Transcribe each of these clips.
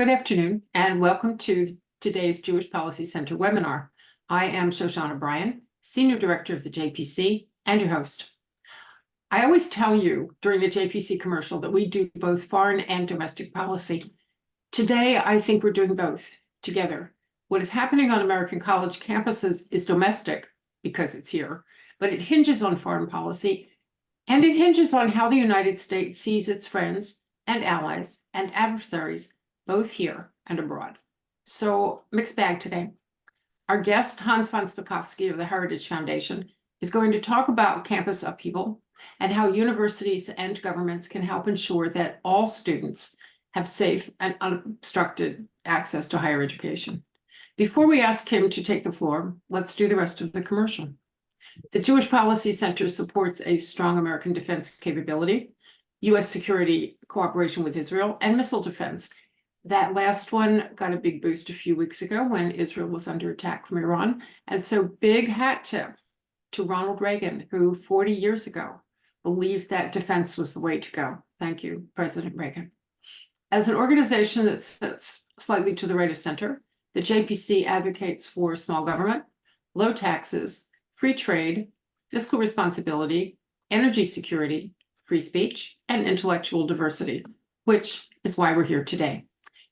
Good afternoon, and welcome to today's Jewish Policy Center webinar. I am Shoshana Bryan, Senior Director of the JPC and your host. I always tell you during the JPC commercial that we do both foreign and domestic policy. Today, I think we're doing both together. What is happening on American college campuses is domestic because it's here, but it hinges on foreign policy, and it hinges on how the United States sees its friends and allies and adversaries both here and abroad. So, mixed bag today. Our guest, Hans von Spakovsky of the Heritage Foundation, is going to talk about campus upheaval and how universities and governments can help ensure that all students have safe and unobstructed access to higher education. Before we ask him to take the floor, let's do the rest of the commercial. The Jewish Policy Center supports a strong American defense capability, U.S. security cooperation with Israel, and missile defense. That last one got a big boost a few weeks ago when Israel was under attack from Iran. And so big hat tip to Ronald Reagan, who 40 years ago believed that defense was the way to go. Thank you, President Reagan. As an organization that sits slightly to the right of center, the JPC advocates for small government, low taxes, free trade, fiscal responsibility, energy security, free speech, and intellectual diversity, which is why we're here today.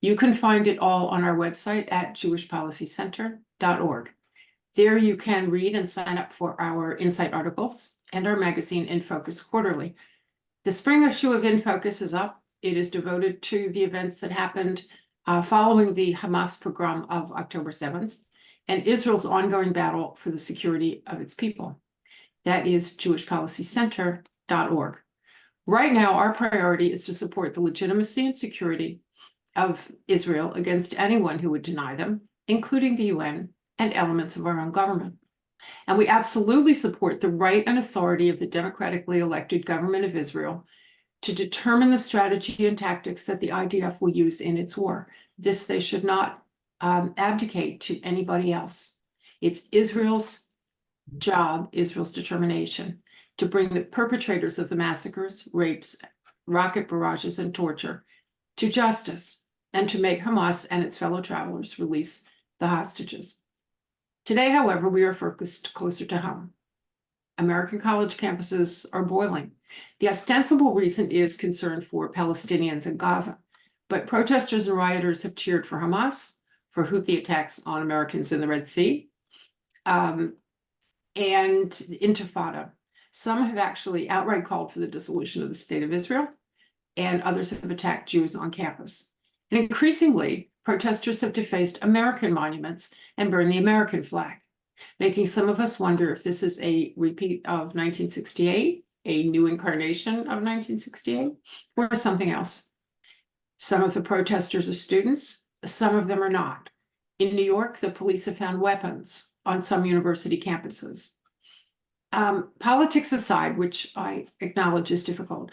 You can find it all on our website at jewishpolicycenter.org. There you can read and sign up for our Insight articles and our magazine In Focus Quarterly. The spring issue of In Focus is up. It is devoted to the events that happened following the Hamas pogrom of October 7th and Israel's ongoing battle for the security of its people. That is jewishpolicycenter.org. Right now, our priority is to support the legitimacy and security of Israel against anyone who would deny them, including the UN and elements of our own government. And we absolutely support the right and authority of the democratically elected government of Israel to determine the strategy and tactics that the IDF will use in its war. This they should not abdicate to anybody else. It's Israel's job, Israel's determination to bring the perpetrators of the massacres, rapes, rocket barrages, and torture to justice, and to make Hamas and its fellow travelers release the hostages. Today, however, we are focused closer to home. American college campuses are boiling. The ostensible reason is concern for Palestinians in Gaza, but protesters and rioters have cheered for Hamas, for Houthi attacks on Americans in the Red Sea, and intifada. Some have actually outright called for the dissolution of the state of Israel, and others have attacked Jews on campus. And increasingly, protesters have defaced American monuments and burned the American flag, making some of us wonder if this is a repeat of 1968, a new incarnation of 1968, or something else. Some of the protesters are students, some of them are not. In New York, the police have found weapons on some university campuses. Politics aside, which I acknowledge is difficult,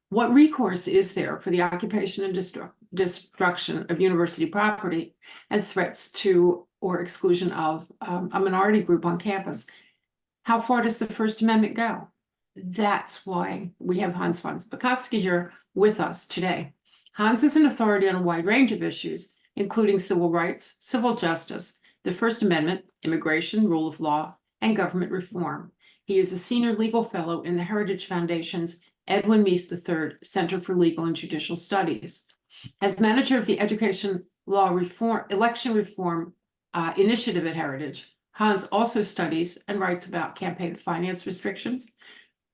what recourse is there for the occupation and destruction of university property and threats to or exclusion of a minority group on campus? How far does the First Amendment go? That's why we have Hans von Spakovsky here with us today. Hans is an authority on a wide range of issues, including civil rights, civil justice, the First Amendment, immigration, rule of law, and government reform. He is a senior legal fellow in the Heritage Foundation's Edwin Meese III Center for Legal and Judicial Studies. As manager of the Education Law Reform, Election Reform Initiative at Heritage, Hans also studies and writes about campaign finance restrictions,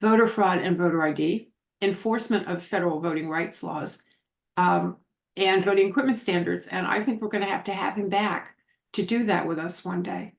voter fraud and voter ID, enforcement of federal voting rights laws, and voting equipment standards. And I think we're going to have him back to do that with us one day.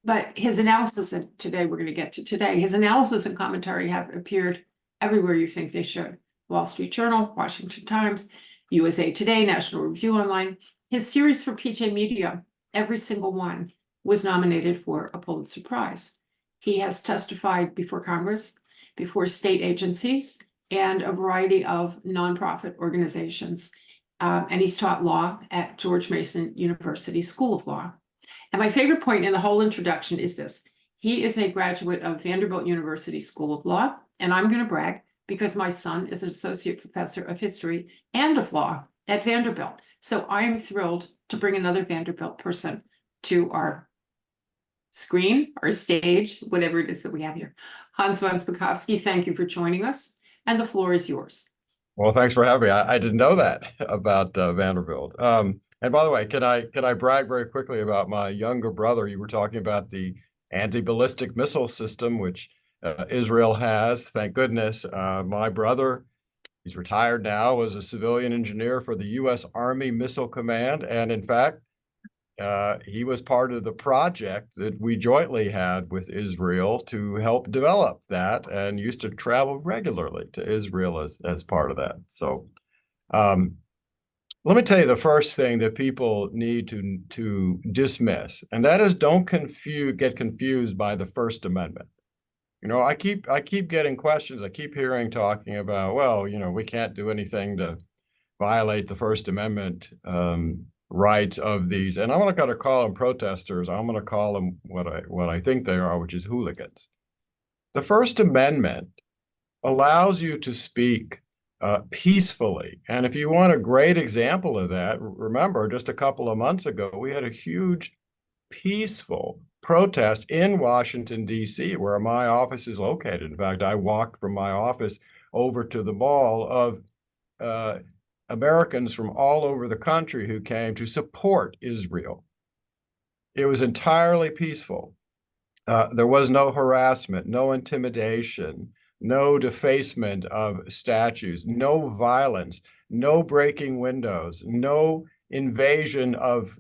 But his analysis, and today we're going to get to today, his analysis and commentary have appeared everywhere you think they should. Wall Street Journal, Washington Times, USA Today, National Review Online. His series for PJ Media, every single one, was nominated for a Pulitzer Prize. He has testified before Congress, before state agencies, and a variety of nonprofit organizations. And he's taught law at George Mason University School of Law. And my favorite point in the whole introduction is this. He is a graduate of Vanderbilt University School of Law, and I'm going to brag because my son is an associate professor of history and of law at Vanderbilt. So I am thrilled to bring another Vanderbilt person to our screen, our stage, whatever it is that we have here. Hans von Spakovsky, thank you for joining us, and the floor is yours. Well, thanks for having me. I didn't know that about Vanderbilt. And by the way, can I brag very quickly about my younger brother? You were talking about the anti-ballistic missile system, which Israel has. Thank goodness. My brother, he's retired now, was a civilian engineer for the U.S. Army Missile Command, and in fact, he was part of the project that we jointly had with Israel to help develop that, and used to travel regularly to Israel as part of that. So let me tell you the first thing that people need to dismiss, and that is don't get confused by the First Amendment. I keep getting questions. I keep hearing talking about, well, we can't do anything to violate the First Amendment rights of these, and I'm not going to call them protesters. I'm going to call them what I think they are, which is hooligans. The First Amendment allows you to speak peacefully, and if you want a great example of that, remember just a couple of months ago we had a huge peaceful protest in Washington, D.C., where my office is located. In fact, I walked from my office over to the mall of Americans from all over the country who came to support Israel. It was entirely peaceful. There was no harassment, no intimidation, no defacement of statues, no violence, no breaking windows, no invasion of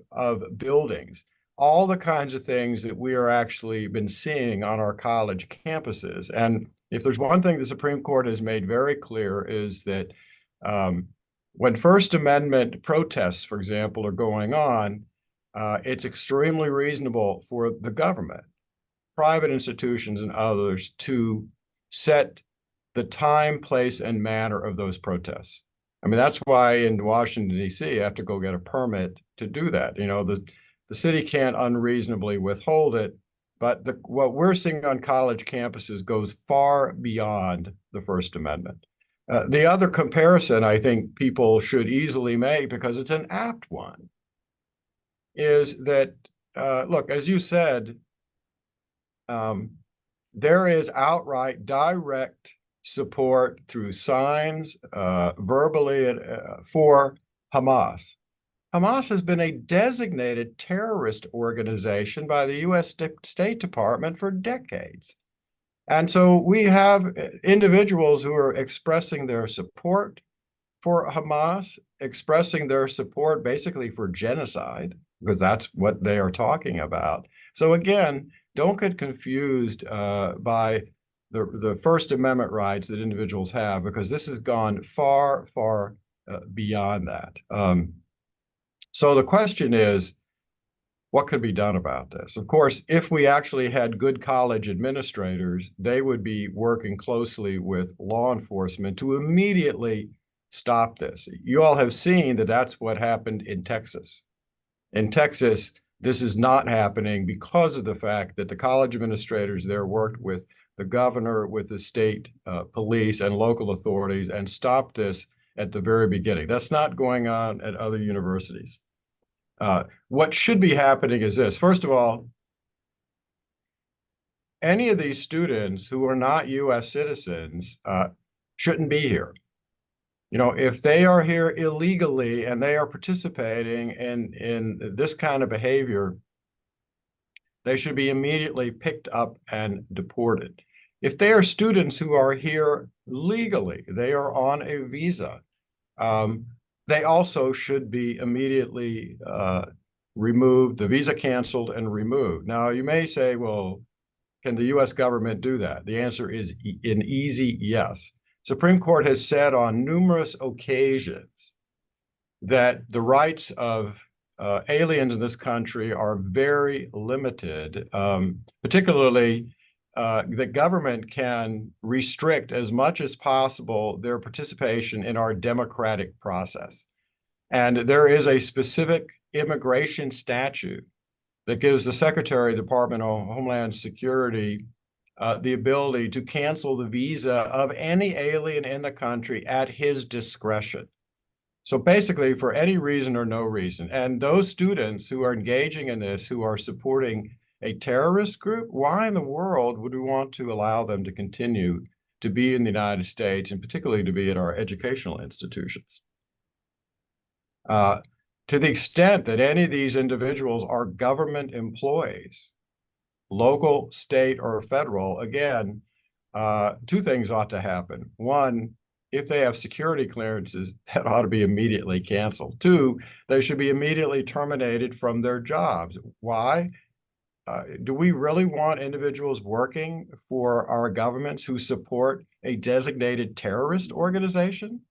buildings. All the kinds of things that we are actually been seeing on our college campuses. And if there's one thing the Supreme Court has made very clear is that when First Amendment protests, for example, are going on, it's extremely reasonable for the government, private institutions, and others to set the time, place, and manner of those protests. I mean, that's why in Washington, D.C., you have to go get a permit to do that. The city can't unreasonably withhold it, but what we're seeing on college campuses goes far beyond the First Amendment. The other comparison I think people should easily make, because it's an apt one, is that, look, as you said, there is outright direct support through signs, verbally, for Hamas. Hamas has been a designated terrorist organization by the U.S. State Department for decades. And so we have individuals who are expressing their support for Hamas, expressing their support basically for genocide, because that's what they are talking about. So again, don't get confused by the First Amendment rights that individuals have, because this has gone far, far beyond that. So the question is, what could be done about this? Of course, if we actually had good college administrators, they would be working closely with law enforcement to immediately stop this. You all have seen that that's what happened in Texas. In Texas, this is not happening because of the fact that the college administrators there worked with the governor, with the state police and local authorities, and stopped this at the very beginning. That's not going on at other universities. What should be happening is this. First of all, any of these students who are not U.S. citizens shouldn't be here. If they are here illegally and they are participating in this kind of behavior, they should be immediately picked up and deported. If they are students who are here legally, they are on a visa, they also should be immediately removed, the visa canceled and removed. Now, you may say, well, can the U.S. government do that? The answer is an easy yes. Supreme Court has said on numerous occasions that the rights of aliens in this country are very limited, particularly the government can restrict as much as possible their participation in our democratic process. And there is a specific immigration statute that gives the Secretary of the Department of Homeland Security the ability to cancel the visa of any alien in the country at his discretion. So basically, for any reason or no reason, and those students who are engaging in this, who are supporting a terrorist group, why in the world would we want to allow them to continue to be in the United States, and particularly to be at our educational institutions? To the extent that any of these individuals are government employees, local, state, or federal, again, two things ought to happen. One, if they have security clearances, that ought to be immediately canceled. Two, they should be immediately terminated from their jobs. Why? Do we really want individuals working for our governments who support a designated terrorist organization?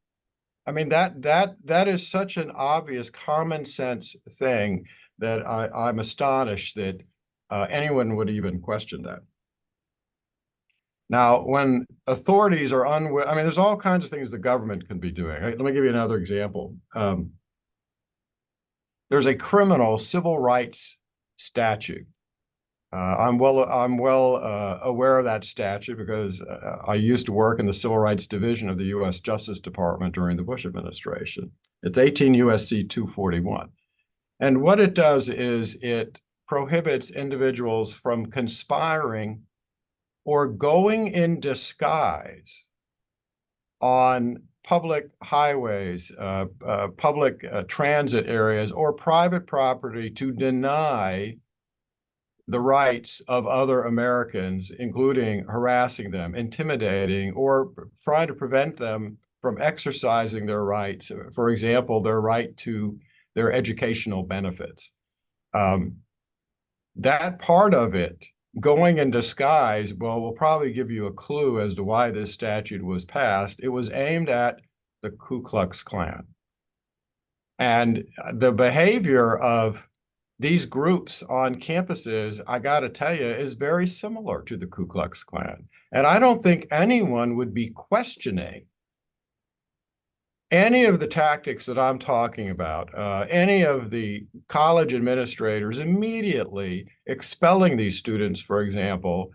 I mean, that is such an obvious common sense thing that I'm astonished that anyone would even question that. Now, when authorities are unwilling, I mean, there's all kinds of things the government can be doing. Let me give you another example. There's a criminal civil rights statute. I'm well aware of that statute because I used to work in the Civil Rights Division of the U.S. Justice Department during the Bush administration. It's 18 U.S.C. 241. And what it does is it prohibits individuals from conspiring or going in disguise on public highways, public transit areas, or private property to deny the rights of other Americans, including harassing them, intimidating, or trying to prevent them from exercising their rights. For example, their right to their educational benefits. That part of it, going in disguise, well, will probably give you a clue as to why this statute was passed. It was aimed at the Ku Klux Klan. And the behavior of these groups on campuses, I got to tell you, is very similar to the Ku Klux Klan. And I don't think anyone would be questioning any of the tactics that I'm talking about, any of the college administrators immediately expelling these students, for example,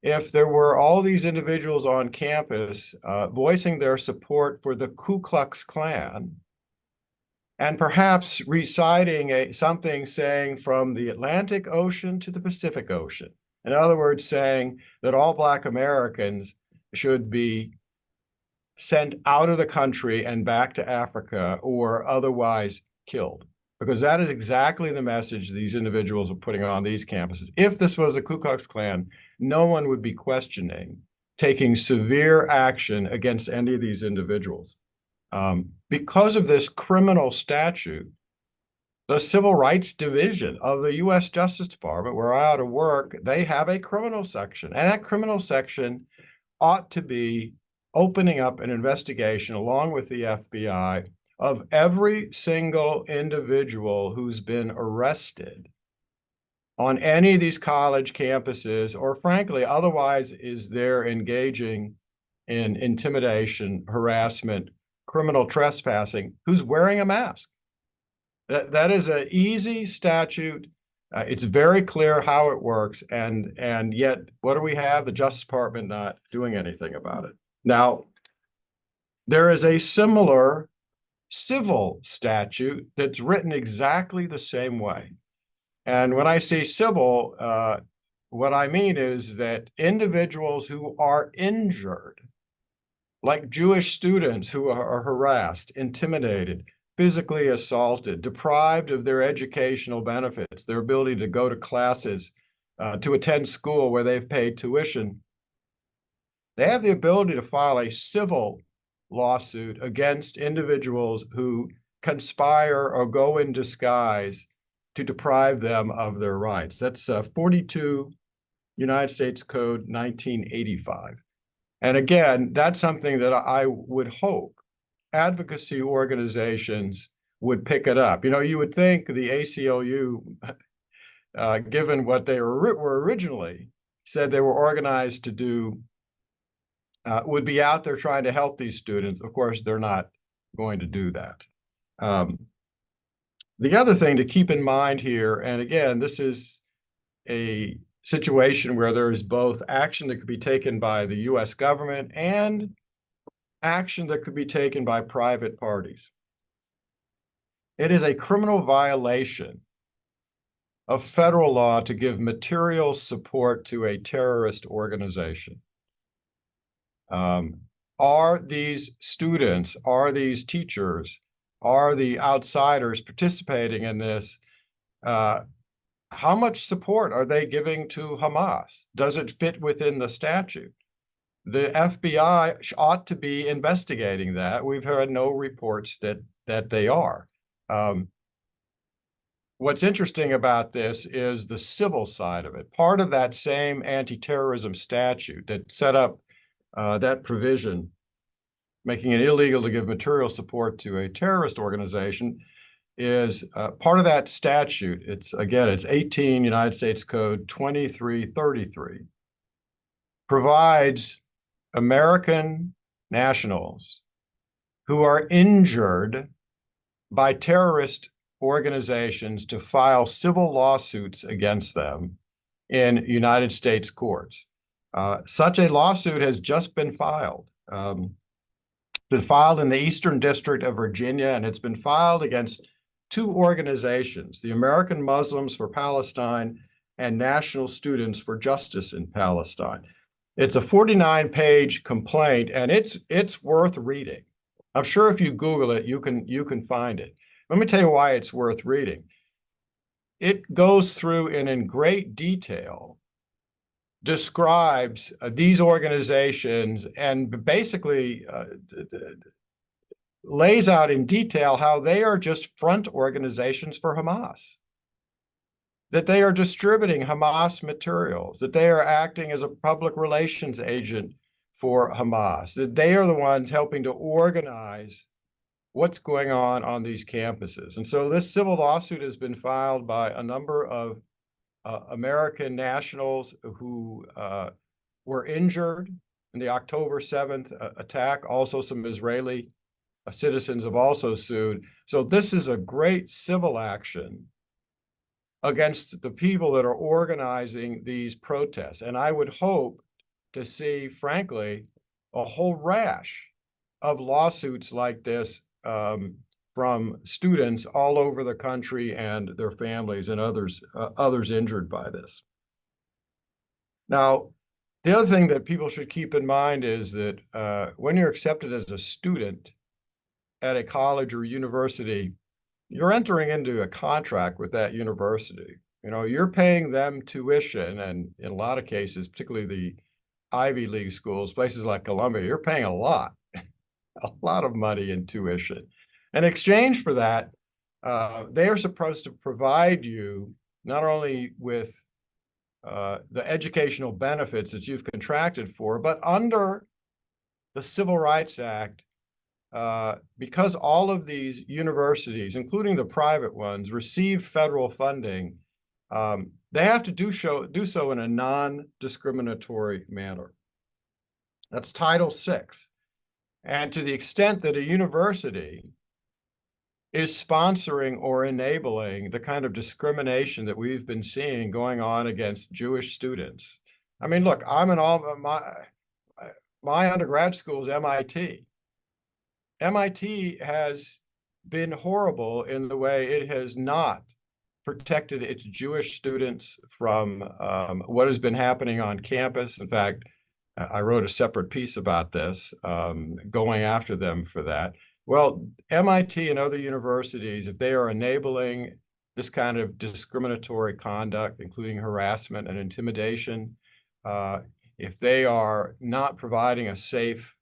if there were all these individuals on campus voicing their support for the Ku Klux Klan, and perhaps reciting something saying from the Atlantic Ocean to the Pacific Ocean. In other words, saying that all Black Americans should be sent out of the country and back to Africa or otherwise killed. Because that is exactly the message these individuals are putting on these campuses. If this was the Ku Klux Klan, no one would be questioning taking severe action against any of these individuals. Because of this criminal statute, the Civil Rights Division of the U.S. Justice Department, where I ought to work, they have a criminal section. And that criminal section ought to be opening up an investigation along with the FBI of every single individual who's been arrested on any of these college campuses, or frankly, otherwise is there engaging in intimidation, harassment, criminal trespassing, who's wearing a mask. That is an easy statute. It's very clear how it works, and yet what do we have? The Justice Department not doing anything about it. Now, there is a similar civil statute that's written exactly the same way. And when I say civil, what I mean is that individuals who are injured, like Jewish students who are harassed, intimidated, physically assaulted, deprived of their educational benefits, their ability to go to classes, to attend school where they've paid tuition, they have the ability to file a civil lawsuit against individuals who conspire or go in disguise to deprive them of their rights. That's 42 United States Code 1985. And again, that's something that I would hope advocacy organizations would pick it up. You know, you would think the ACLU, given what they were originally said they were organized to do, would be out there trying to help these students. Of course, they're not going to do that. The other thing to keep in mind here, and again, this is a situation where there is both action that could be taken by the U.S. government and action that could be taken by private parties. It is a criminal violation of federal law to give material support to a terrorist organization. Are these students, are these teachers, are the outsiders participating in this? How much support are they giving to Hamas? Does it fit within the statute? The FBI ought to be investigating that. We've heard no reports that they are. What's interesting about this is the civil side of it. Part of that same anti-terrorism statute that set up that provision, making it illegal to give material support to a terrorist organization, is part of that statute. It's 18 United States Code 2333, provides American nationals who are injured by terrorist organizations to file civil lawsuits against them in United States courts. Such a lawsuit has just been filed. Been filed in the Eastern District of Virginia, and it's been filed against two organizations, the American Muslims for Palestine and National Students for Justice in Palestine. It's a 49-page complaint, and it's worth reading. I'm sure if you Google it, you can find it. Let me tell you why it's worth reading. It goes through and in great detail describes these organizations and basically lays out in detail how they are just front organizations for Hamas, that they are distributing Hamas materials, that they are acting as a public relations agent for Hamas, that they are the ones helping to organize what's going on these campuses. And so this civil lawsuit has been filed by a number of American nationals who were injured in the October 7th attack. Also, some Israeli citizens have also sued. So this is a great civil action against the people that are organizing these protests. And I would hope to see, frankly, a whole rash of lawsuits like this from students all over the country and their families and others injured by this. Now, the other thing that people should keep in mind is that when you're accepted as a student at a college or university, you're entering into a contract with that university. You know, you're paying them tuition, and in a lot of cases, particularly the Ivy League schools, places like Columbia, you're paying a lot of money in tuition. In exchange for that, they are supposed to provide you not only with the educational benefits that you've contracted for, but under the Civil Rights Act, because all of these universities, including the private ones, receive federal funding, they have to do so in a non-discriminatory manner. That's Title VI. And to the extent that a university is sponsoring or enabling the kind of discrimination that we've been seeing going on against Jewish students. I mean, look, my undergrad school is MIT. MIT has been horrible in the way it has not protected its Jewish students from what has been happening on campus. In fact, I wrote a separate piece about this, going after them for that. Well, MIT and other universities, if they are enabling this kind of discriminatory conduct, including harassment and intimidation, if they are not providing a safe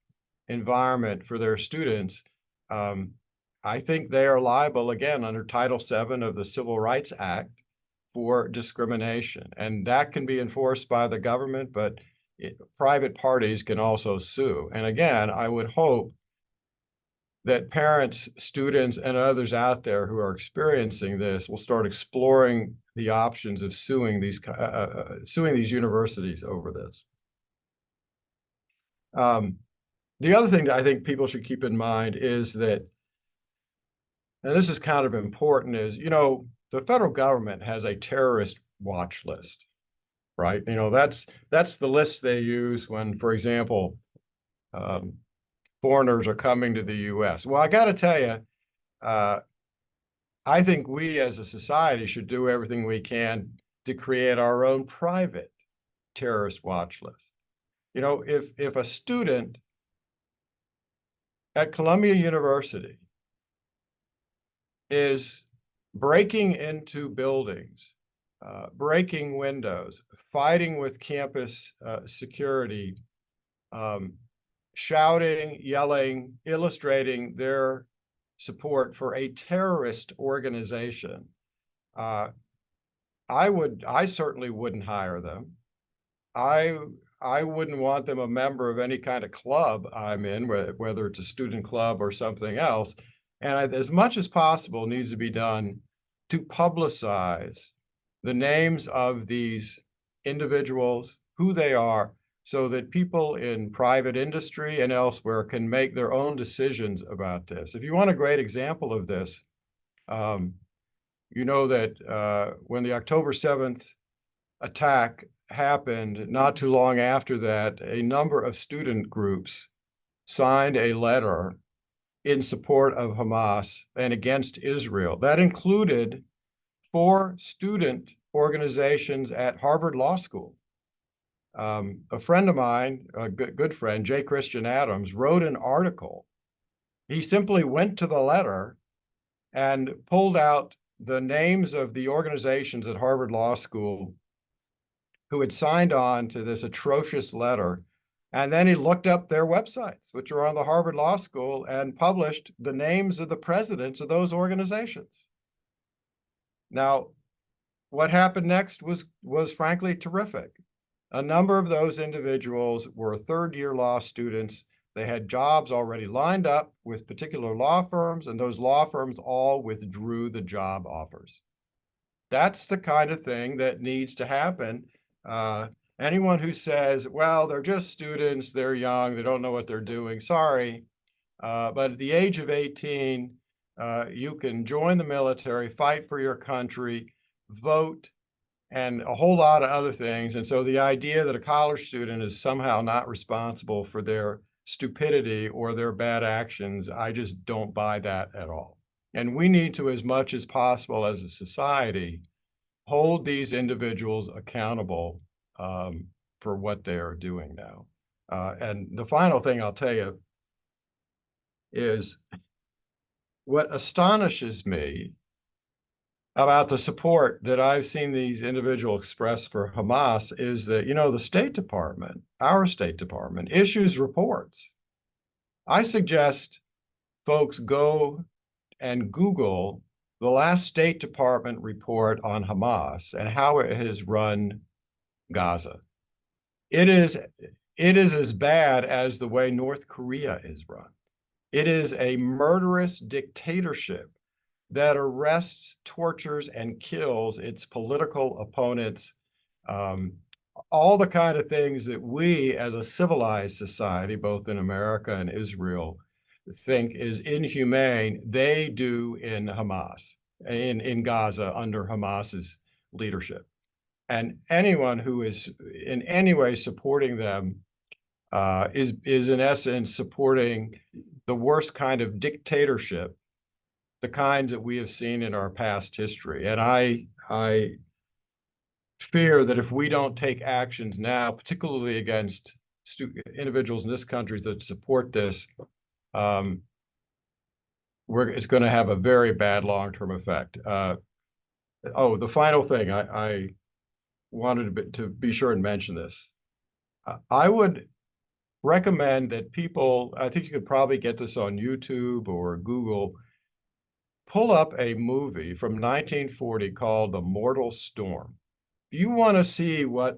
environment for their students, I think they are liable, again, under Title VII of the Civil Rights Act for discrimination. And that can be enforced by the government, but private parties can also sue. And again, I would hope that parents, students, and others out there who are experiencing this will start exploring the options of suing these universities over this. The other thing that I think people should keep in mind is that, and this is kind of important, is, you know, the federal government has a terrorist watch list, right? You know, that's the list they use when, for example, foreigners are coming to the U.S. Well, I got to tell you, I think we as a society should do everything we can to create our own private terrorist watch list. You know, if a student at Columbia University is breaking into buildings, breaking windows, fighting with campus security, shouting, yelling, illustrating their support for a terrorist organization, I certainly wouldn't hire them. I wouldn't want them a member of any kind of club I'm in, whether it's a student club or something else. And as much as possible needs to be done to publicize the names of these individuals, who they are, so that people in private industry and elsewhere can make their own decisions about this. If you want a great example of this, you know that when the October 7th attack happened, not too long after that, a number of student groups signed a letter in support of Hamas and against Israel. That included 4 student organizations at Harvard Law School. A friend of mine, a good friend, J. Christian Adams, wrote an article. He simply went to the letter and pulled out the names of the organizations at Harvard Law School who had signed on to this atrocious letter. And then he looked up their websites, which are on the Harvard Law School, and published the names of the presidents of those organizations. Now, what happened next was frankly terrific. A number of those individuals were third-year law students. They had jobs already lined up with particular law firms, and those law firms all withdrew the job offers. That's the kind of thing that needs to happen. Anyone who says, well, they're just students, they're young, they don't know what they're doing, sorry. But at the age of 18, you can join the military, fight for your country, vote, and a whole lot of other things. And so the idea that a college student is somehow not responsible for their stupidity or their bad actions, I just don't buy that at all. And we need to, as much as possible as a society, hold these individuals accountable for what they are doing now. And the final thing I'll tell you is what astonishes me about the support that I've seen these individuals express for Hamas is that, you know, the State Department, our State Department, issues reports. I suggest folks go and Google the last State Department report on Hamas and how it has run Gaza. It is as bad as the way North Korea is run. It is a murderous dictatorship that arrests, tortures, and kills its political opponents. All the kind of things that we as a civilized society, both in America and Israel, think is inhumane, they do in Hamas, in Gaza under Hamas's leadership. And anyone who is in any way supporting them is in essence supporting the worst kind of dictatorship, the kinds that we have seen in our past history. And I fear that if we don't take actions now, particularly against individuals in this country that support this, it's going to have a very bad long-term effect. The final thing, I wanted to be sure and mention this. I would recommend that people, I think you could probably get this on YouTube or Google, pull up a movie from 1940 called The Mortal Storm. If you want to see what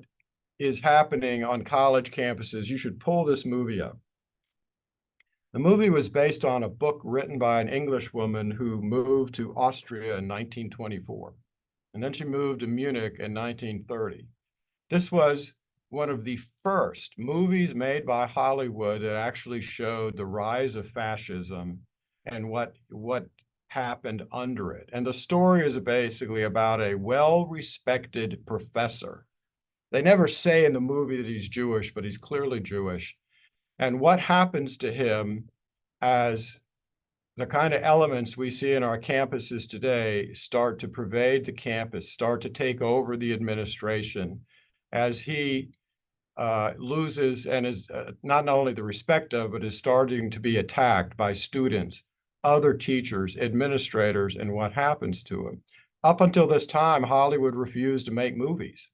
is happening on college campuses, you should pull this movie up. The movie was based on a book written by an English woman who moved to Austria in 1924. And then she moved to Munich in 1930. This was one of the first movies made by Hollywood that actually showed the rise of fascism and what happened under it. And the story is basically about a well-respected professor. They never say in the movie that he's Jewish, but he's clearly Jewish. And what happens to him as the kind of elements we see in our campuses today start to pervade the campus, start to take over the administration, as he loses and is not only the respect of, but is starting to be attacked by students, other teachers, administrators, and what happens to him. Up until this time, Hollywood refused to make movies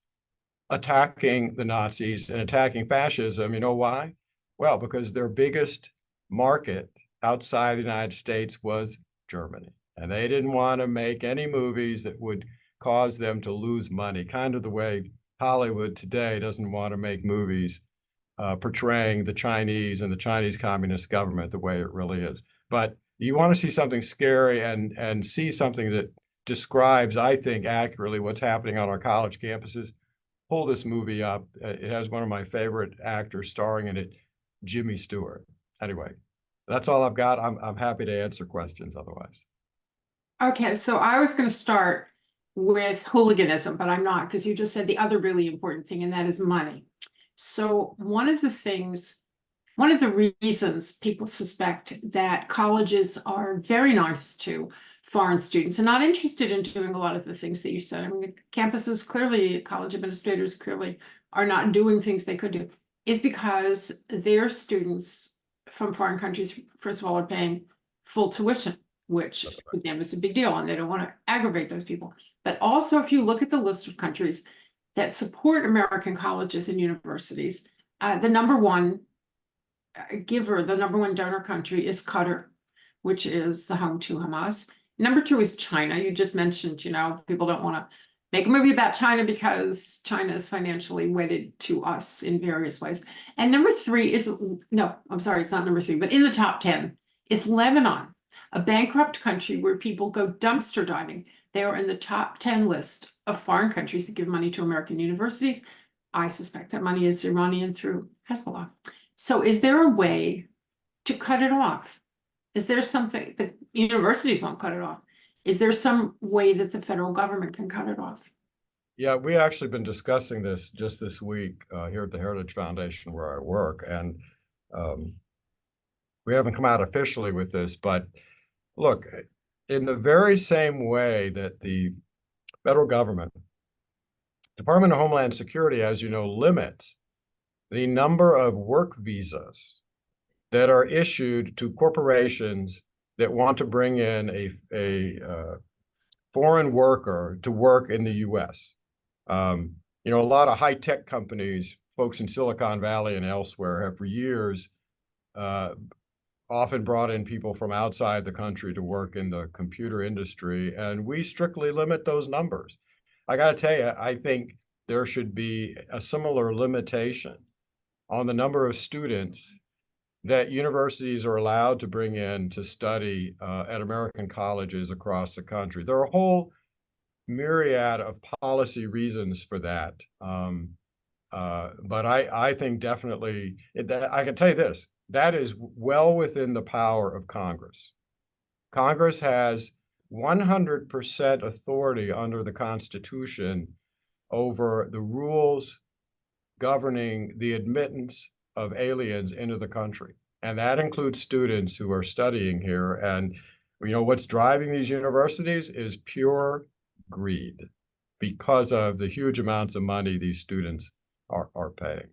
attacking the Nazis and attacking fascism. You know why? Well, because their biggest market outside the United States was Germany. And they didn't want to make any movies that would cause them to lose money, kind of the way Hollywood today doesn't want to make movies portraying the Chinese and the Chinese Communist government the way it really is. But you want to see something scary and see something that describes, I think, accurately what's happening on our college campuses, pull this movie up. It has one of my favorite actors starring in it, Jimmy Stewart. Anyway, that's all I've got. I'm happy to answer questions otherwise. Okay, so I was going to start with hooliganism, but I'm not, because you just said the other really important thing, and that is money. So one of the reasons people suspect that colleges are very nice to foreign students and not interested in doing a lot of the things that you said. I mean, the campuses clearly, college administrators clearly are not doing things they could do, is because their students from foreign countries, first of all, are paying full tuition, which for them is a big deal, and they don't want to aggravate those people. But also, if you look at the list of countries that support American colleges and universities, the number one giver, the number one donor country is Qatar, which is the home to Hamas. Number two is China. You just mentioned, people don't want to make a movie about China because China is financially wedded to us in various ways. And number three is, no, I'm sorry, it's not number three, but in the top 10 is Lebanon, a bankrupt country where people go dumpster diving. They are in the top 10 list of foreign countries that give money to American universities. I suspect that money is Iranian through Hezbollah. So is there a way to cut it off? Is there something, the universities won't cut it off? Is there some way that the federal government can cut it off? Yeah, we actually been discussing this just this week here at the Heritage Foundation where I work, and we haven't come out officially with this, but look, in the very same way that the federal government, Department of Homeland Security, as you know, limits the number of work visas that are issued to corporations that want to bring in a foreign worker to work in the U.S. A lot of high-tech companies, folks in Silicon Valley and elsewhere, have for years often brought in people from outside the country to work in the computer industry, and we strictly limit those numbers. I got to tell you, I think there should be a similar limitation on the number of students that universities are allowed to bring in to study at American colleges across the country. There are a whole myriad of policy reasons for that. But I think definitely, I can tell you this, that is well within the power of Congress. Congress has 100% authority under the Constitution over the rules governing the admittance of aliens into the country. And that includes students who are studying here. And what's driving these universities is pure greed because of the huge amounts of money these students are paying.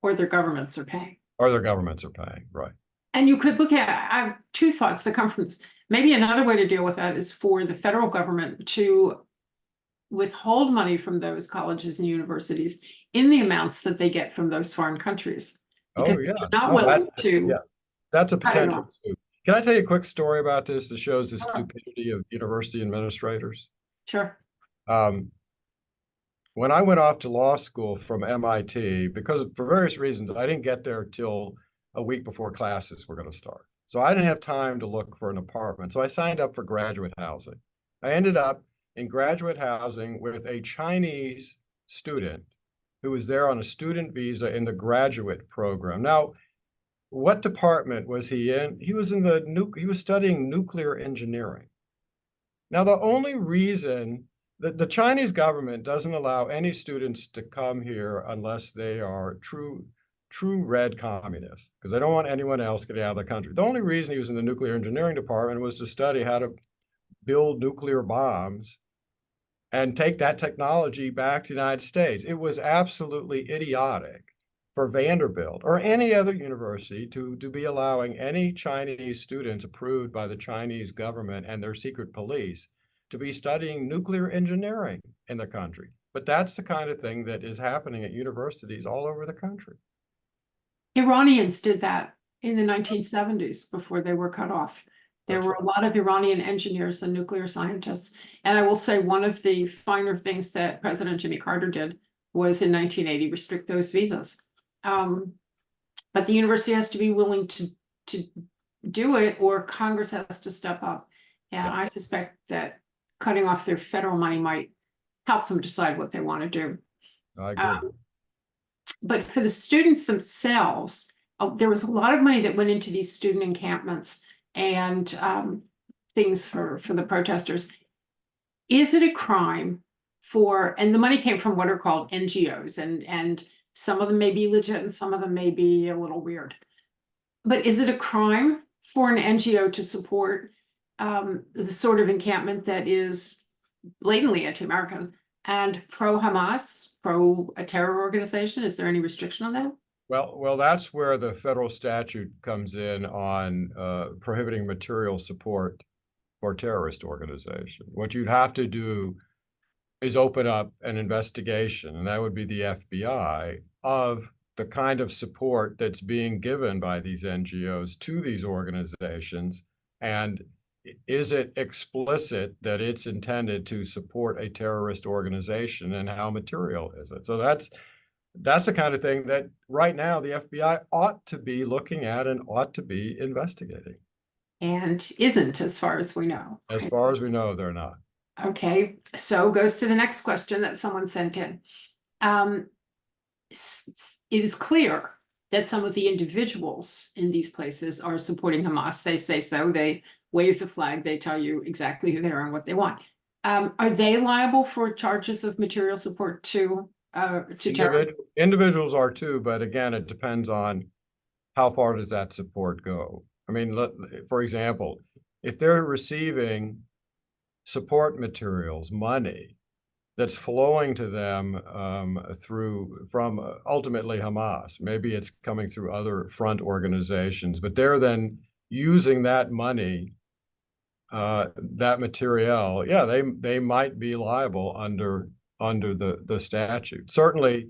Or their governments are paying. Or their governments are paying, right. And you could look at, I have two thoughts that come from this. Maybe another way to deal with that is for the federal government to withhold money from those colleges and universities in the amounts that they get from those foreign countries. Because they're not willing to. Yeah, that's a potential too. Can I tell you a quick story about this that shows the stupidity of university administrators? Sure. When I went off to law school from MIT, because for various reasons, I didn't get there till a week before classes were going to start. So I didn't have time to look for an apartment. So I signed up for graduate housing. I ended up in graduate housing with a Chinese student who was there on a student visa in the graduate program. Now, what department was he in? He was he was studying nuclear engineering. Now, the only reason that the Chinese government doesn't allow any students to come here unless they are true true red communists, because they don't want anyone else getting out of the country. The only reason he was in the nuclear engineering department was to study how to build nuclear bombs and take that technology back to the United States. It was absolutely idiotic for Vanderbilt or any other university to be allowing any Chinese students approved by the Chinese government and their secret police to be studying nuclear engineering in the country. But that's the kind of thing that is happening at universities all over the country. Iranians did that in the 1970s before they were cut off. There were a lot of Iranian engineers and nuclear scientists. And I will say one of the finer things that President Jimmy Carter did was in 1980 restrict those visas. But the university has to be willing to do it, or Congress has to step up. And I suspect that cutting off their federal money might help them decide what they want to do. I agree. But for the students themselves, there was a lot of money that went into these student encampments and things for the protesters. Is it a crime for, and the money came from what are called NGOs, and some of them may be legit and some of them may be a little weird. But is it a crime for an NGO to support the sort of encampment that is blatantly anti-American and pro-Hamas, pro a terror organization? Is there any restriction on that? Well, that's where the federal statute comes in on prohibiting material support for terrorist organization. What you'd have to do is open up an investigation, and that would be the FBI, of the kind of support that's being given by these NGOs to these organizations, and is it explicit that it's intended to support a terrorist organization, and how material is it? So that's the kind of thing that right now the FBI ought to be looking at and ought to be investigating. And isn't, as far as we know. As far as we know, they're not. Okay, so goes to the next question that someone sent in. It is clear that some of the individuals in these places are supporting Hamas. They say so. They wave the flag. They tell you exactly who they are and what they want. Are they liable for charges of material support to terrorism? Individuals are too, but again, it depends on how far does that support go. I mean, for example, if they're receiving support materials, money that's flowing to them from ultimately Hamas, maybe it's coming through other front organizations, but they're then using that money, that material, yeah, they might be liable under the statute. Certainly,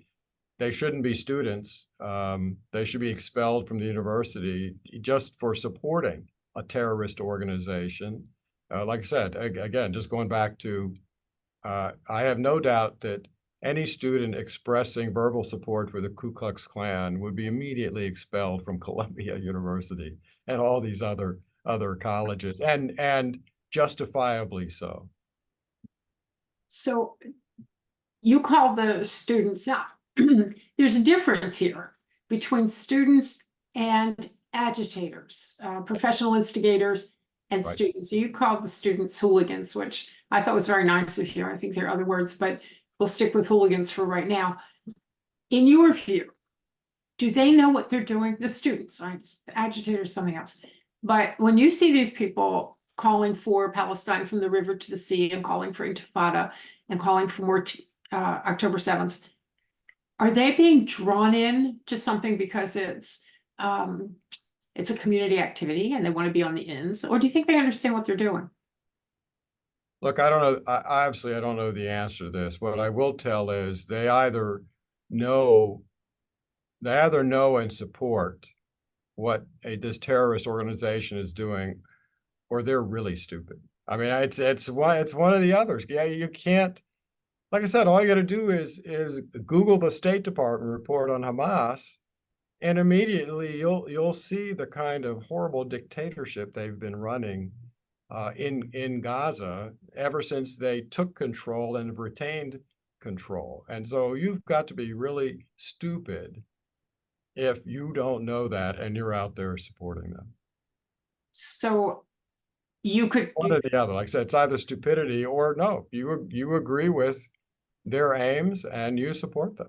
they shouldn't be students. They should be expelled from the university just for supporting a terrorist organization. Like I said, again, just going back to, I have no doubt that any student expressing verbal support for the Ku Klux Klan would be immediately expelled from Columbia University and all these other colleges, and justifiably so. So you call the students out. There's a difference here between students and agitators, professional instigators and students. So you called the students hooligans, which I thought was very nice of you. I think there are other words, but we'll stick with hooligans for right now. In your view, do they know what they're doing? The students, the agitators, something else. But when you see these people calling for Palestine from the river to the sea and calling for intifada and calling for more October 7th, are they being drawn in to something because it's a community activity and they want to be on the ends, or do you think they understand what they're doing? Look, I don't know. Obviously, I don't know the answer to this. What I will tell is they either know and support what this terrorist organization is doing, or they're really stupid. I mean, it's one of the others. Yeah, you can't. Like I said, all you got to do is Google the State Department report on Hamas, and immediately you'll see the kind of horrible dictatorship they've been running in Gaza ever since they took control and have retained control. And so you've got to be really stupid if you don't know that and you're out there supporting them. So you could one or the other. Like I said, it's either stupidity or no, you agree with their aims and you support them.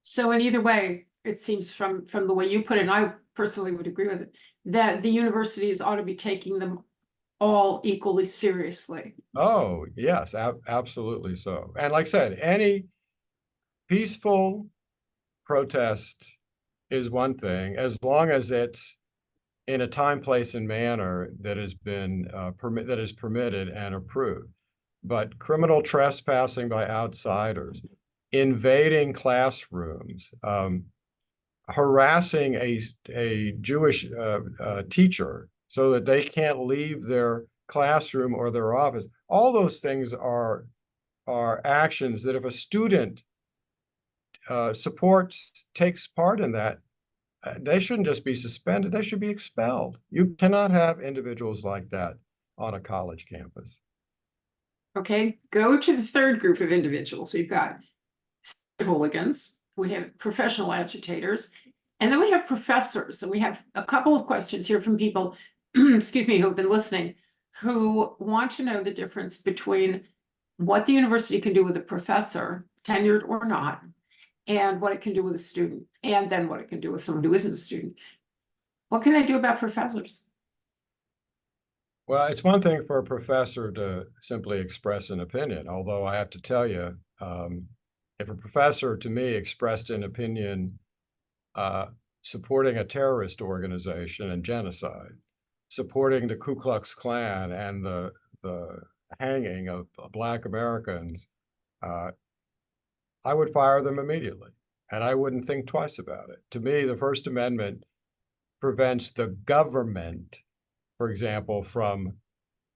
So in either way, it seems from the way you put it, and I personally would agree with it, that the universities ought to be taking them all equally seriously. Oh, yes, absolutely so. And like I said, any peaceful protest is one thing, as long as it's in a time, place, and manner that has been that is permitted and approved. But criminal trespassing by outsiders, invading classrooms, harassing a Jewish teacher so that they can't leave their classroom or their office, all those things are actions that if a student takes part in that, they shouldn't just be suspended, they should be expelled. You cannot have individuals like that on a college campus. Okay, go to the third group of individuals. We've got hooligans, we have professional agitators, and then we have professors. And we have a couple of questions here from people, excuse me, who have been listening, who want to know the difference between what the university can do with a professor, tenured or not, and what it can do with a student, and then what it can do with someone who isn't a student. What can they do about professors? Well, it's one thing for a professor to simply express an opinion, although I have to tell you, if a professor to me expressed an opinion supporting a terrorist organization and genocide, supporting the Ku Klux Klan and the hanging of Black Americans, I would fire them immediately, and I wouldn't think twice about it. To me, the First Amendment prevents the government, for example, from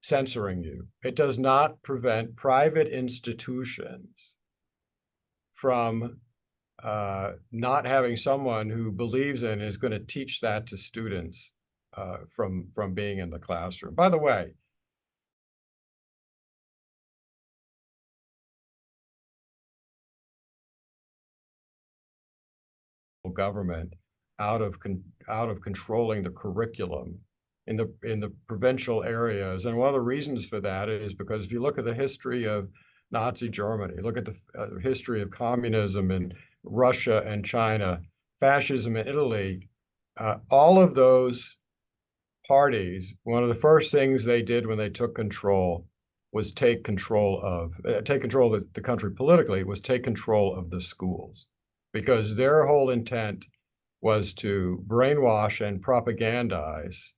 censoring you. It does not prevent private institutions from not having someone who believes in and is going to teach that to students from being in the classroom. By the way, government out of controlling the curriculum in the provincial areas. And one of the reasons for that is because if you look at the history of Nazi Germany, look at the history of communism in Russia and China, fascism in Italy, all of those parties, one of the first things they did when they took control was take control of the country politically, was take control of the schools, because their whole intent was to brainwash and propagandize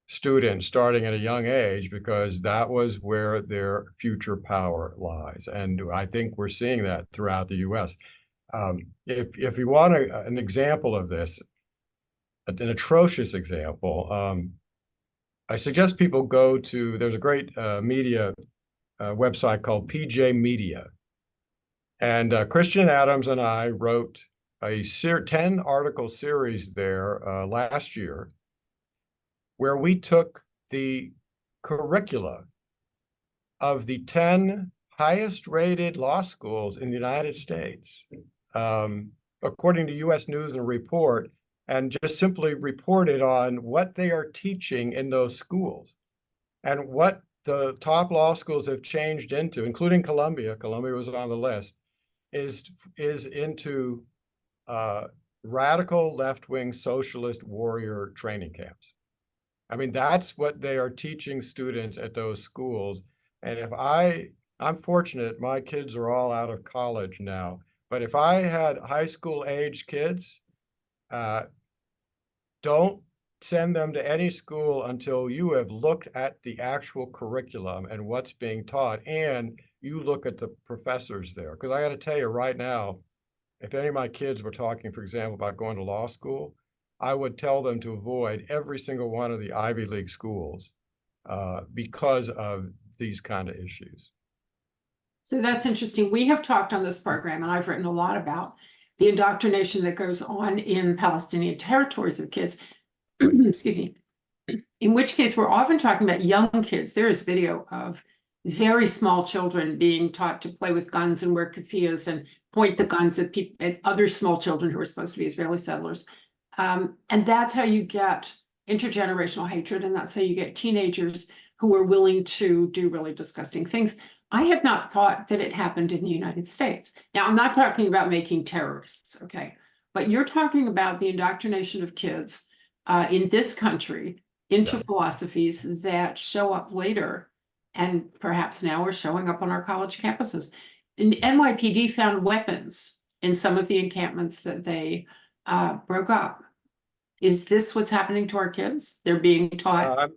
students starting at a young age, because that was where their future power lies. And I think we're seeing that throughout the US. If you want an example of this, an atrocious example, I suggest people go to, there's a great media website called PJ Media. And Christian Adams and I wrote a 10-article series there last year, where we took the curricula of the 10 highest rated law schools in the United States, according to US News and Report, and just simply reported on what they are teaching in those schools and what the top law schools have changed into, including Columbia. Columbia was on the list, is into radical left-wing socialist warrior training camps. I mean, that's what they are teaching students at those schools. And if I'm fortunate, my kids are all out of college now, but if I had high school age kids, don't send them to any school until you have looked at the actual curriculum and what's being taught, and you look at the professors there. Because I got to tell you right now, if any of my kids were talking, for example, about going to law school, I would tell them to avoid every single one of the Ivy League schools because of these kind of issues. So that's interesting. We have talked on this program, and I've written a lot about the indoctrination that goes on in Palestinian territories of kids. Excuse me. In which case, we're often talking about young kids. There is video of very small children being taught to play with guns and wear keffiyehs and point the guns at other small children who are supposed to be Israeli settlers. And that's how you get intergenerational hatred, and that's how you get teenagers who are willing to do really disgusting things. I had not thought that it happened in the United States. Now, I'm not talking about making terrorists, okay? But you're talking about the indoctrination of kids in this country into philosophies that show up later, and perhaps now are showing up on our college campuses. And NYPD found weapons in some of the encampments that they broke up. Is this what's happening to our kids? They're being taught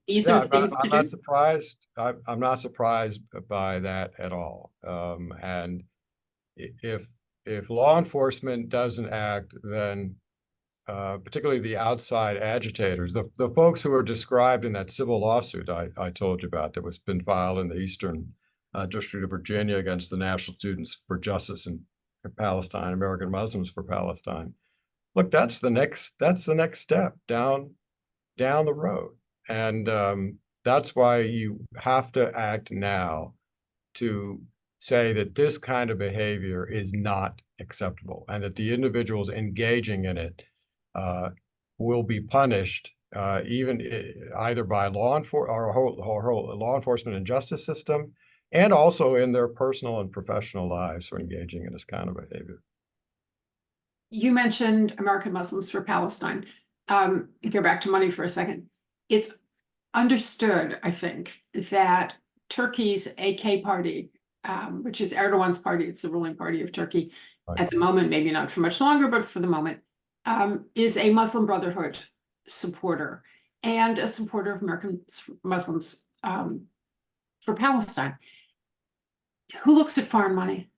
these are things to I'm do? not surprised. I'm not surprised by that at all. And if law enforcement doesn't act, then particularly the outside agitators, the folks who are described in that civil lawsuit I told you about that was been filed in the Eastern District of Virginia against the National Students for Justice in Palestine, American Muslims for Palestine. Look, that's the next step down the road. And that's why you have to act now to say that this kind of behavior is not acceptable and that the individuals engaging in it will be punished even either by law enforcement and justice system, and also in their personal and professional lives for engaging in this kind of behavior. You mentioned American Muslims for Palestine. Go back to money for a second. It's understood, I think, that Turkey's AK party, which is Erdogan's party, it's the ruling party of Turkey at the moment, maybe not for much longer, but for the moment, is a Muslim Brotherhood supporter and a supporter of American Muslims for Palestine. Who looks at foreign money?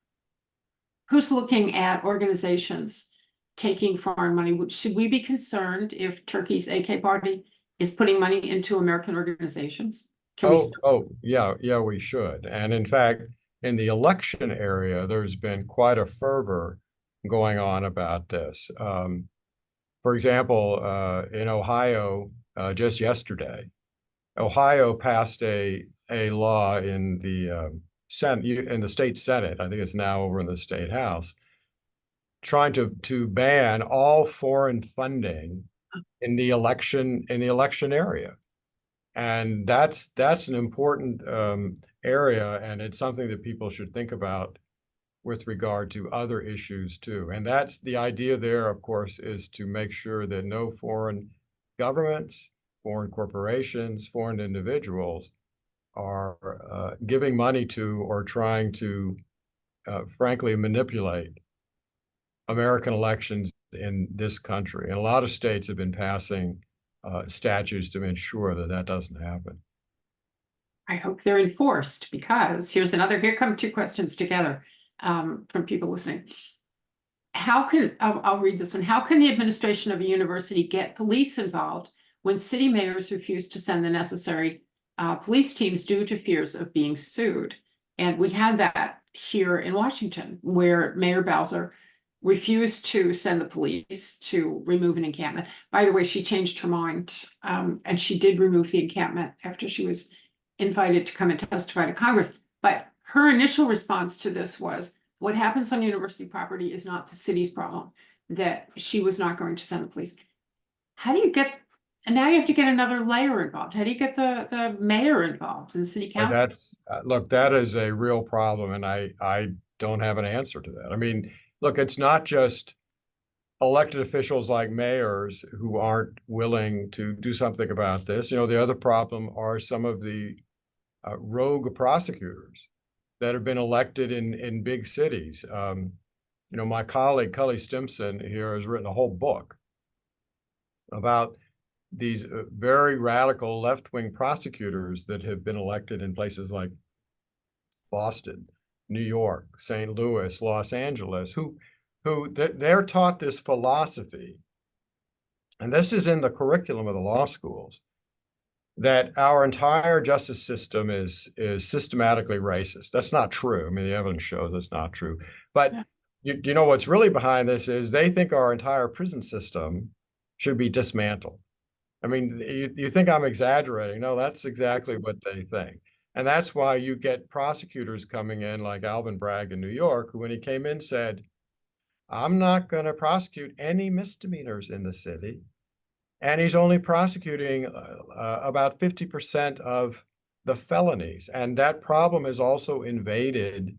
Who's looking at organizations taking foreign money? Should we be concerned if Turkey's AK party is putting money into American organizations? Yeah, we should. And in fact, in the election area, there's been quite a fervor going on about this. For example, in Ohio, just yesterday, Ohio passed a law in the state Senate. I think it's now over in the state House, trying to ban all foreign funding in the election area. And that's an important area, and it's something that people should think about with regard to other issues too. And that's the idea there, of course, is to make sure that no foreign governments, foreign corporations, foreign individuals are giving money to or trying to, frankly, manipulate American elections in this country. And a lot of states have been passing statutes to ensure that that doesn't happen. I hope they're enforced, because here come two questions together from people listening. I'll read this one. How can the administration of a university get police involved when city mayors refuse to send the necessary police teams due to fears of being sued? And we had that here in Washington, where Mayor Bowser refused to send the police to remove an encampment. By the way, she changed her mind, and she did remove the encampment after she was invited to come and testify to Congress. But her initial response to this was, what happens on university property is not the city's problem, that she was not going to send the police. How do you get, and now you have to get another layer involved. How do you get the mayor involved in the city council? Look, that is a real problem, and I don't have an answer to that. I mean, look, it's not just elected officials like mayors who aren't willing to do something about this. You know, the other problem are some of the rogue prosecutors that have been elected in big cities. You know, my colleague Cully Stimson here has written a whole book about these very radical left-wing prosecutors that have been elected in places like Boston, New York, St. Louis, Los Angeles, who they're taught this philosophy, and this is in the curriculum of the law schools, that our entire justice system is systematically racist. That's not true. I mean, the evidence shows it's not true. But you know what's really behind this is they think our entire prison system should be dismantled. I mean, you think I'm exaggerating? No, that's exactly what they think. And that's why you get prosecutors coming in like Alvin Bragg in New York, who when he came in said, I'm not going to prosecute any misdemeanors in the city. And he's only prosecuting about 50% of the felonies. And that problem has also invaded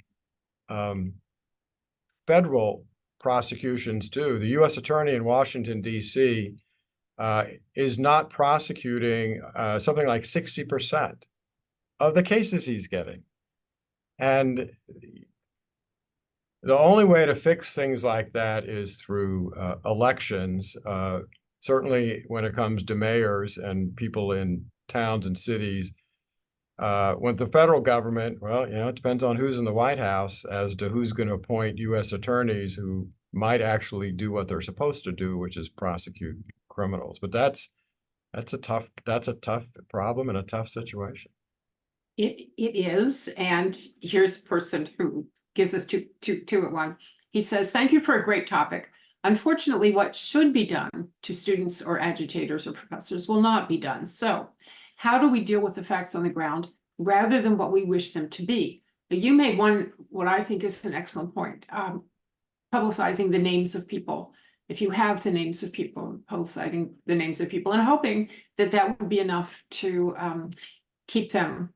federal prosecutions too. The U.S. Attorney in Washington, D.C. Is not prosecuting something like 60% of the cases he's getting. And the only way to fix things like that is through elections, certainly when it comes to mayors and people in towns and cities. With the federal government, well, it depends on who's in the White House as to who's going to appoint U.S. attorneys who might actually do what they're supposed to do, which is prosecute criminals. But that's a tough problem and a tough situation. It is, and here's a person who gives us two at one. He says, "Thank you for a great topic. Unfortunately, what should be done to students or agitators or professors will not be done. So how do we deal with the facts on the ground rather than what we wish them to be?" You made what I think is an excellent point, publicizing the names of people. If you have the names of people, publicizing the names of people and hoping that that would be enough to keep them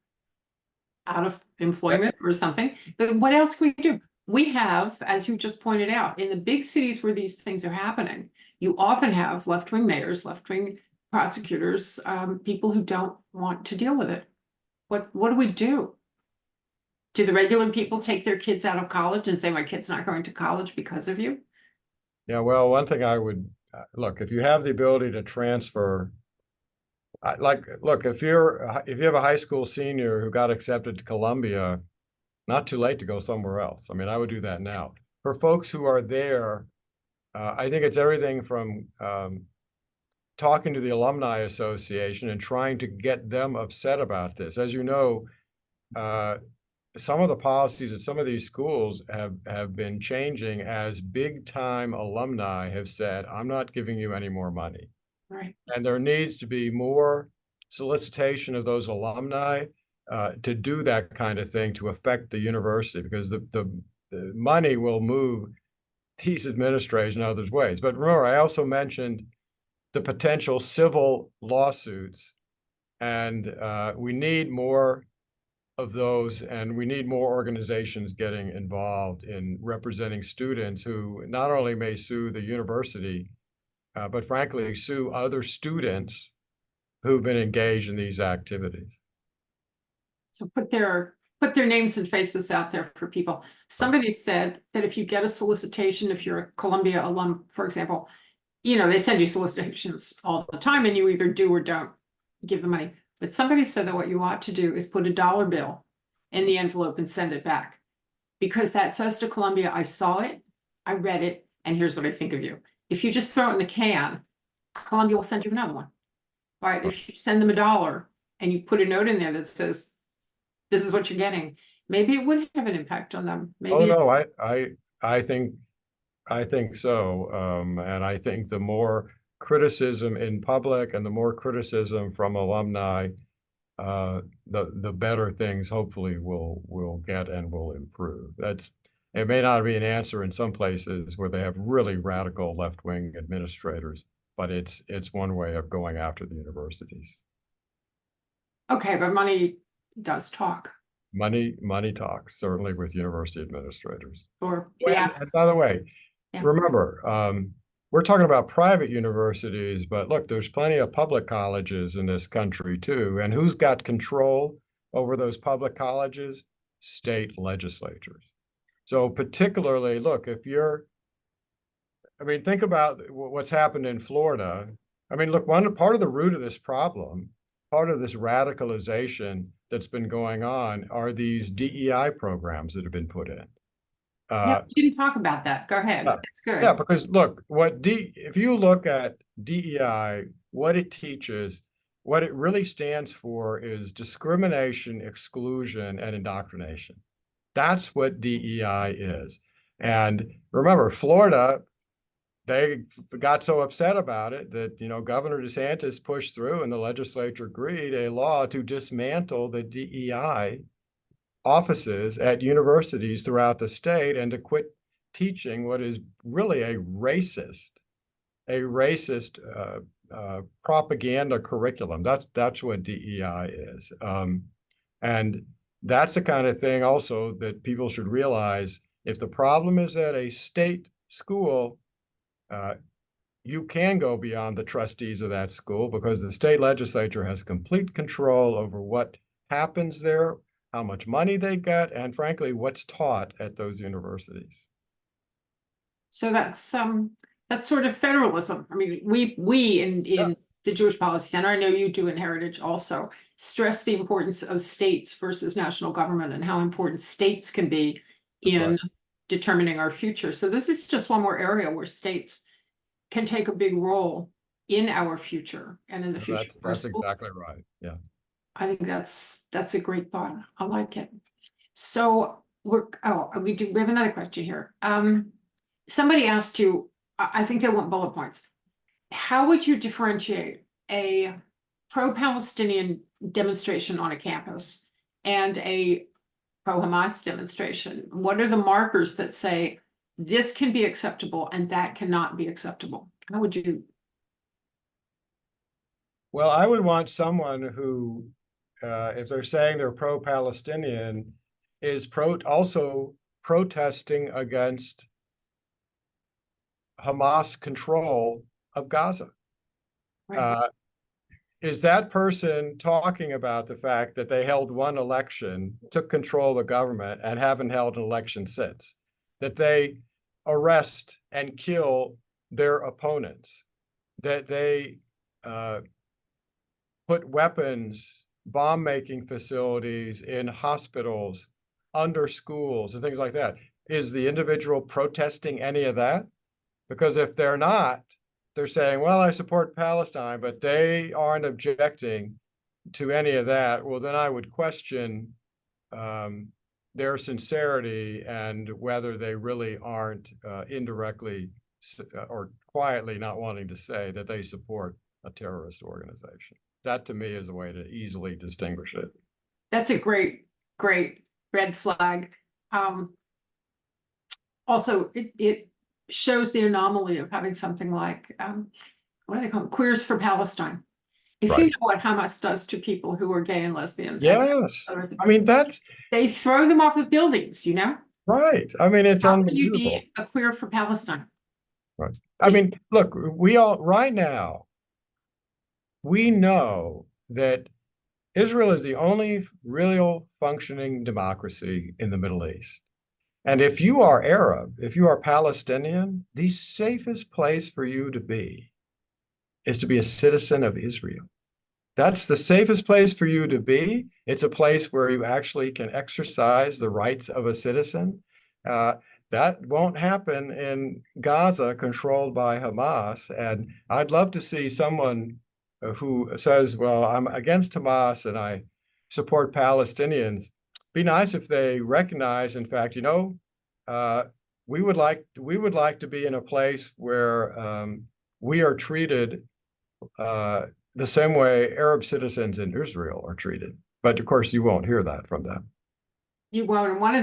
out of employment or something. But what else can we do? We have, as you just pointed out, in the big cities where these things are happening, you often have left-wing mayors, left-wing prosecutors, people who don't want to deal with it. What do we do? Do the regular people take their kids out of college and say, my kid's not going to college because of you? Yeah, well, one thing I would look, if you have the ability to transfer, look, if you have a high school senior who got accepted to Columbia, not too late to go somewhere else. I mean, I would do that now. For folks who are there, I think it's everything from talking to the Alumni Association and trying to get them upset about this. As you know, some of the policies at some of these schools have been changing as big-time alumni have said, I'm not giving you any more money. Right. And there needs to be more solicitation of those alumni to do that kind of thing to affect the university, because the money will move these administrations others ways. But remember, I also mentioned the potential civil lawsuits, and we need more of those, and we need more organizations getting involved in representing students who not only may sue the university, but frankly sue other students who've been engaged in these activities. So put their names and faces out there for people. Somebody said that if you get a solicitation, if you're a Columbia alum, for example, they send you solicitations all the time and you either do or don't give the money. But somebody said that what you ought to do is put a dollar bill in the envelope and send it back. Because that says to Columbia, I saw it, I read it, and here's what I think of you. If you just throw it in the can, Columbia will send you another one. Right? If you send them $1 and you put a note in there that says, this is what you're getting, maybe it would have an impact on them. Maybe I think so. And I think the more criticism in public and the more criticism from alumni, the better things hopefully will get and will improve. It may not be an answer in some places where they have really radical left-wing administrators, but it's one way of going after the universities. Okay, but money does talk. Money talks, certainly with university administrators. Or and by the way, remember, we're talking about private universities, but look, there's plenty of public colleges in this country too. And who's got control over those public colleges? State legislatures. So particularly, look, think about what's happened in Florida. Look, part of the root of this problem, part of this radicalization that's been going on are these DEI programs that have been put in. You didn't talk about that. Go ahead. That's good. Yeah, because look, if you look at DEI, what it teaches, what it really stands for is discrimination, exclusion, and indoctrination. That's what DEI is. And remember, Florida, they got so upset about it that, Governor DeSantis pushed through and the legislature agreed a law to dismantle the DEI offices at universities throughout the state and to quit teaching what is really a racist propaganda curriculum. That's what DEI is. And that's the kind of thing also that people should realize. If the problem is at a state school, you can go beyond the trustees of that school because the state legislature has complete control over what happens there, how much money they get, and frankly, what's taught at those universities. So that's sort of federalism. I mean, we in the Jewish Policy Center, I know you do in Heritage also, stress the importance of states versus national government and how important states can be in determining our future. So this is just one more area where states can take a big role in our future and in the future of our That's schools. exactly right. Yeah. I think that's a great thought. I like it. So we have another question here. Somebody asked you, I think they want bullet points. How would you differentiate a pro-Palestinian demonstration on a campus and a pro-Hamas demonstration? What are the markers that say this can be acceptable and that cannot be acceptable? How would you? Well, I would want someone who, if they're saying they're pro-Palestinian, is also protesting against Hamas control of Gaza. Right. Is that person talking about the fact that they held one election, took control of the government, and haven't held an election since? That they arrest and kill their opponents? That they put weapons, bomb-making facilities in hospitals, under schools, and things like that? Is the individual protesting any of that? Because if they're not, they're saying, well, I support Palestine, but they aren't objecting to any of that. Well, then I would question their sincerity and whether they really aren't indirectly or quietly not wanting to say that they support a terrorist organization. That to me is a way to easily distinguish it. That's a great red flag. Also, it shows the anomaly of having something like, what do they call it? Queers for Palestine. If you know what Hamas does to people who are gay and lesbian. Yes. I mean, they throw them off of buildings, you know? Right. I mean, it's How can you unbelievable. be a queer for Palestine? Right. I mean, look, right now, we know that Israel is the only real functioning democracy in the Middle East. And if you are Arab, if you are Palestinian, the safest place for you to be is to be a citizen of Israel. That's the safest place for you to be. It's a place where you actually can exercise the rights of a citizen. That won't happen in Gaza, controlled by Hamas. And I'd love to see someone who says, well, I'm against Hamas and I support Palestinians. Be nice if they recognize, in fact, we would like to be in a place where we are treated the same way Arab citizens in Israel are treated. But of course, you won't hear that from them. You won't. And one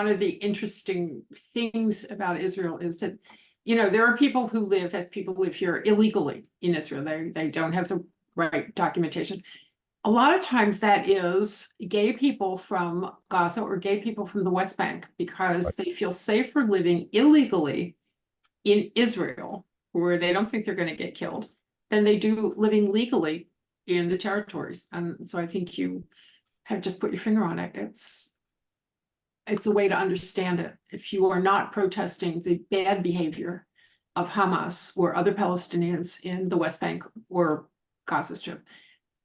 of the interesting things about Israel is that, there are people who live here illegally in Israel. They don't have the right documentation. A lot of times that is gay people from Gaza or gay people from the West Bank because they feel safer living illegally in Israel, where they don't think they're going to get killed, than they do living legally in the territories. And so I think you have just put your finger on it. It's a way to understand it. If you are not protesting the bad behavior of Hamas or other Palestinians in the West Bank or Gaza Strip,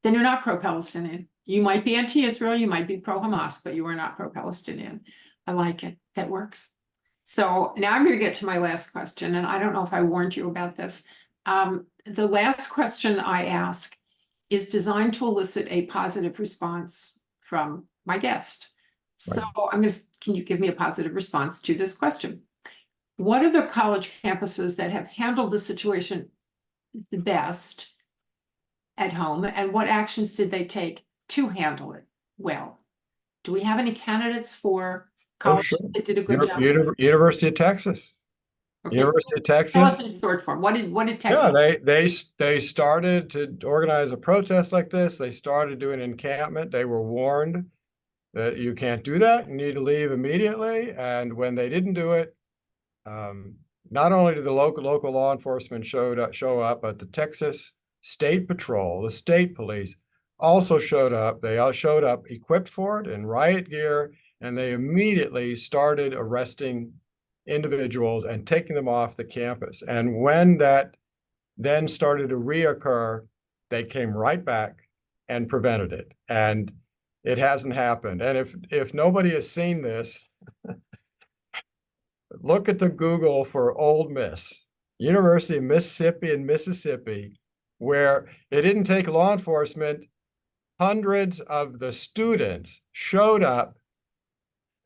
then you're not pro-Palestinian. You might be anti-Israel, you might be pro-Hamas, but you are not pro-Palestinian. I like it. That works. So now I'm going to get to my last question, and I don't know if I warned you about this. The last question I ask is designed to elicit a positive response from my guest. So can you give me a positive response to this question? What are the college campuses that have handled the situation the best at home, and what actions did they take to handle it well? Do we have any candidates for college that did a good job? University of Texas. Okay. University of Texas. Tell us in short form. What did Texas? Yeah, they started to organize a protest like this. They started doing encampment. They were warned that you can't do that. You need to leave immediately. And when they didn't do it, not only did the local law enforcement show up, but the Texas State Patrol, the state police, also showed up. They all showed up equipped for it in riot gear, and they immediately started arresting individuals and taking them off the campus. And when that then started to reoccur, they came right back and prevented it. And it hasn't happened. And if nobody has seen this, look at the Google for Ole Miss, University of Mississippi in Mississippi, where it didn't take law enforcement. Hundreds of the students showed up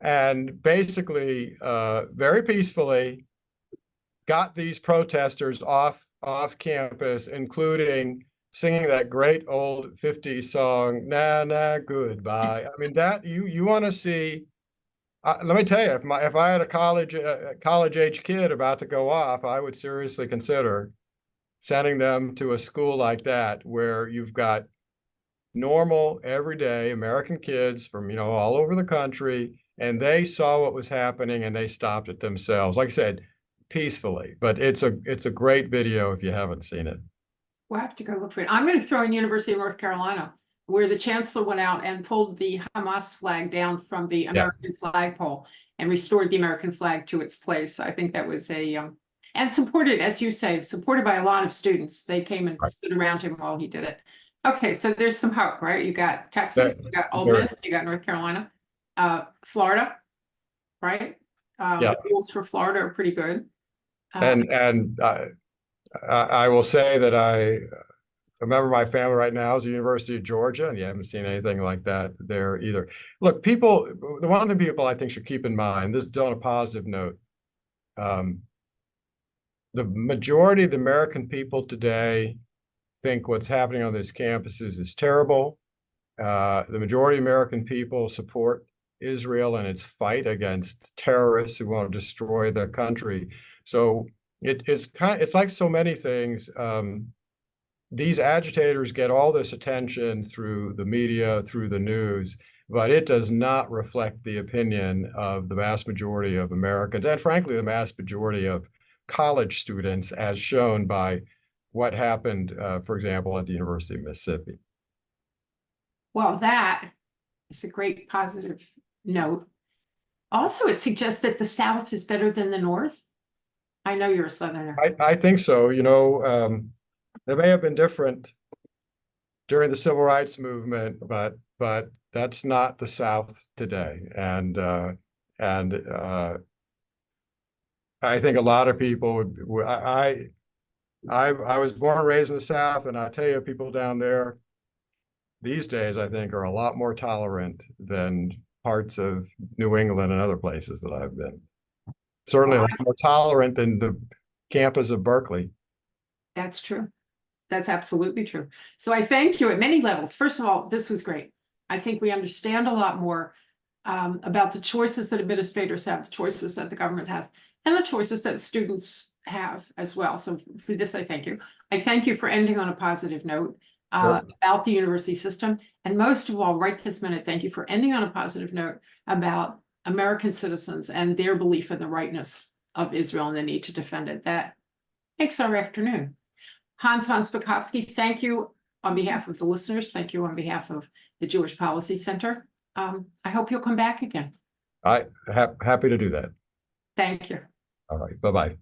and basically very peacefully got these protesters off campus, including singing that great old 50s song, "Nah, nah, goodbye." I mean, that you want to see. Let me tell you, if I had a college age kid about to go off, I would seriously consider sending them to a school like that, where you've got normal, everyday American kids from all over the country, and they saw what was happening and they stopped it themselves. Like I said, peacefully. But it's a great video if you haven't seen it. We'll have to go look for it. I'm going to throw in University of North Carolina, where the chancellor went out and pulled the Hamas flag down from the American flagpole and restored the American flag to its place. I think that was and supported, as you say, supported by a lot of students. They came and stood around him while he did it. Okay, so there's some hope, right? You got Texas, you got Ole Miss, you got North Carolina, Florida, right? The rules for Florida are pretty good. And I will say that I remember my family right now is the University of Georgia, and you haven't seen anything like that there either. Look, the one thing people I think should keep in mind, this is on a positive note, the majority of the American people today think what's happening on these campuses is terrible. The majority of American people support Israel and its fight against terrorists who want to destroy the country. So it's like so many things. These agitators get all this attention through the media, through the news, but it does not reflect the opinion of the vast majority of Americans, and frankly, the vast majority of college students, as shown by what happened, for example, at the University of Mississippi. Well, that is a great positive note. Also, it suggests that the South is better than the North. I know you're a Southerner. I think so. It may have been different during the Civil Rights Movement, but that's not the South today. And I think a lot of people I was born and raised in the South, and I tell you, people down there these days, I think, are a lot more tolerant than parts of New England and other places that I've been. Certainly a lot more tolerant than the campus of Berkeley. That's true. That's absolutely true. So I thank you at many levels. First of all, this was great. I think we understand a lot more about the choices that administrators have, the choices that the government has, and the choices that students have as well. So for this, I thank you. I thank you for ending on a positive note about the university system. And most of all, right this minute, thank you for ending on a positive note about American citizens and their belief in the rightness of Israel and the need to defend it. That makes our afternoon. Hans von Spakovsky, thank you on behalf of the listeners. Thank you on behalf of the Jewish Policy Center. I hope you'll come back again. Happy to do that. Thank you. All right. Bye-bye.